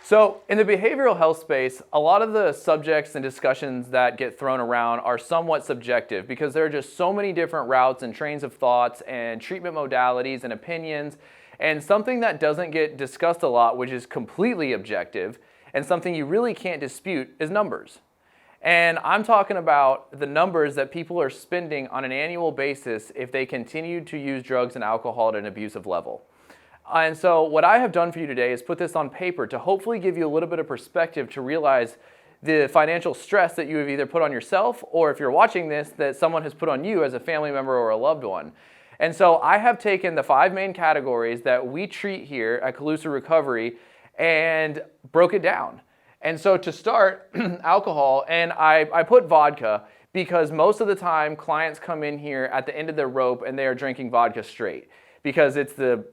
So in the behavioral health space, a lot of the subjects and discussions that get thrown around are somewhat subjective because there are just so many different routes and trains of thoughts and treatment modalities and opinions. And something that doesn't get discussed a lot, which is completely objective, and something you really can't dispute, is numbers. And I'm talking about the numbers that people are spending on an annual basis if they continue to use drugs and alcohol at an abusive level. And so what I have done for you today is put this on paper to hopefully give you a little bit of perspective to realize the financial stress that you have either put on yourself, or if you're watching this, that someone has put on you as a family member or a loved one. And so I have taken the 5 main categories that we treat here at Calusa Recovery and broke it down. And so to start, alcohol, and I put vodka because most of the time clients come in here at the end of their rope and they are drinking vodka straight, because it's the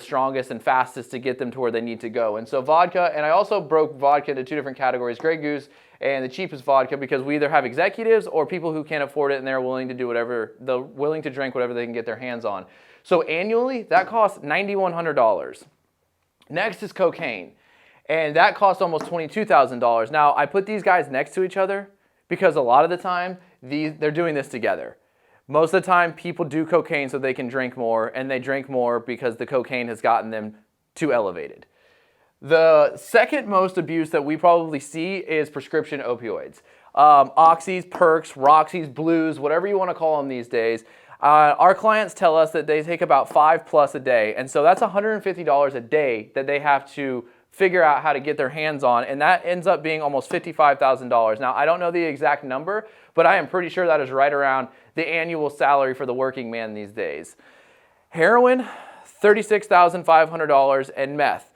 strongest and fastest to get them to where they need to go. And so vodka, and I also broke vodka into 2 different categories, Grey Goose and the cheapest vodka, because we either have executives or people who can't afford it and they're willing to do whatever, they're willing to drink whatever they can get their hands on. So annually, that costs $9,100. Next is cocaine, and that costs almost $22,000. Now, I put these guys next to each other because a lot of the time, they're doing this together. Most of the time, people do cocaine so they can drink more, and they drink more because the cocaine has gotten them too elevated. The second most abuse that we probably see is prescription opioids. Oxys, Perks, Roxys, Blues, whatever you want to call them these days. Our clients tell us that they take about 5+ a day, and so that's $150 a day that they have to figure out how to get their hands on, and that ends up being almost $55,000. Now, I don't know the exact number, but I am pretty sure that is right around the annual salary for the working man these days. Heroin, $36,500, and meth,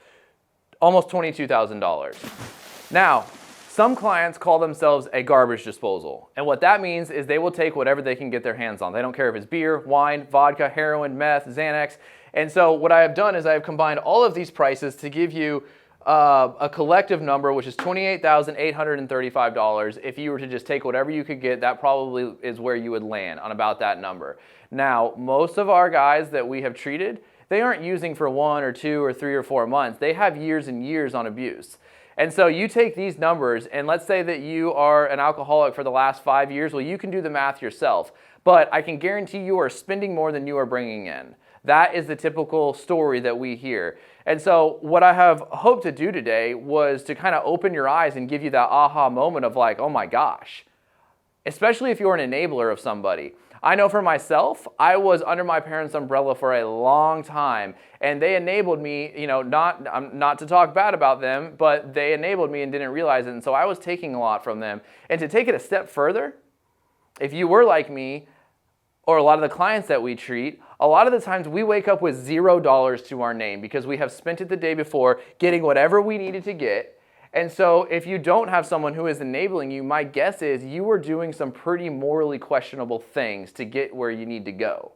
almost $22,000. Now, some clients call themselves a garbage disposal, and what that means is they will take whatever they can get their hands on. They don't care if it's beer, wine, vodka, heroin, meth, Xanax. And so what I have done is I have combined all of these prices to give you a collective number, which is $28,835. If you were to just take whatever you could get, that probably is where you would land on about that number. Now, most of our guys that we have treated, they aren't using for 1 or 2 or 3 or 4 months. They have years and years on abuse. And so you take these numbers, and let's say that you are an alcoholic for the last 5 years. Well, you can do the math yourself, but I can guarantee you are spending more than you are bringing in. That is the typical story that we hear. And so what I have hoped to do today was to kind of open your eyes and give you that aha moment of like, oh my gosh, especially if you're an enabler of somebody. I know for myself, I was under my parents' umbrella for a long time, and they enabled me, not to talk bad about them, but they enabled me and didn't realize it. And so I was taking a lot from them. And to take it a step further, if you were like me, or a lot of the clients that we treat, a lot of the times we wake up with $0 to our name because we have spent it the day before getting whatever we needed to get. And so if you don't have someone who is enabling you, my guess is you are doing some pretty morally questionable things to get where you need to go.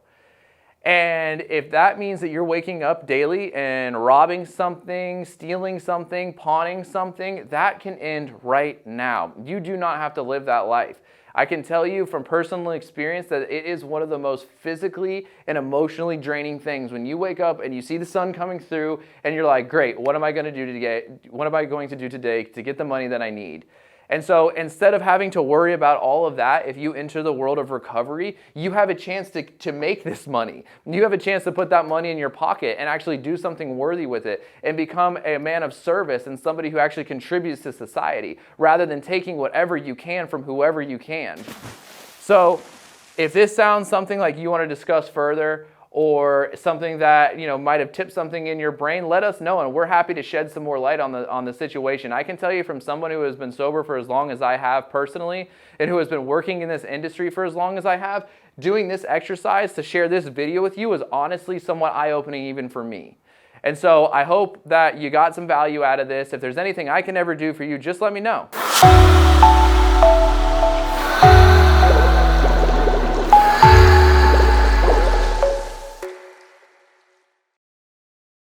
And if that means that you're waking up daily and robbing something, stealing something, pawning something, that can end right now. You do not have to live that life. I can tell you from personal experience that it is one of the most physically and emotionally draining things when you wake up and you see the sun coming through and you're like, great, what am I going to do today to get the money that I need? And so instead of having to worry about all of that, if you enter the world of recovery, you have a chance to make this money. You have a chance to put that money in your pocket and actually do something worthy with it and become a man of service and somebody who actually contributes to society rather than taking whatever you can from whoever you can. So if this sounds something like you want to discuss further, or something that might have tipped something in your brain, let us know, and we're happy to shed some more light on the situation. I can tell you from someone who has been sober for as long as I have personally, and who has been working in this industry for as long as I have, doing this exercise to share this video with you is honestly somewhat eye-opening even for me. And so I hope that you got some value out of this. If there's anything I can ever do for you, just let me know.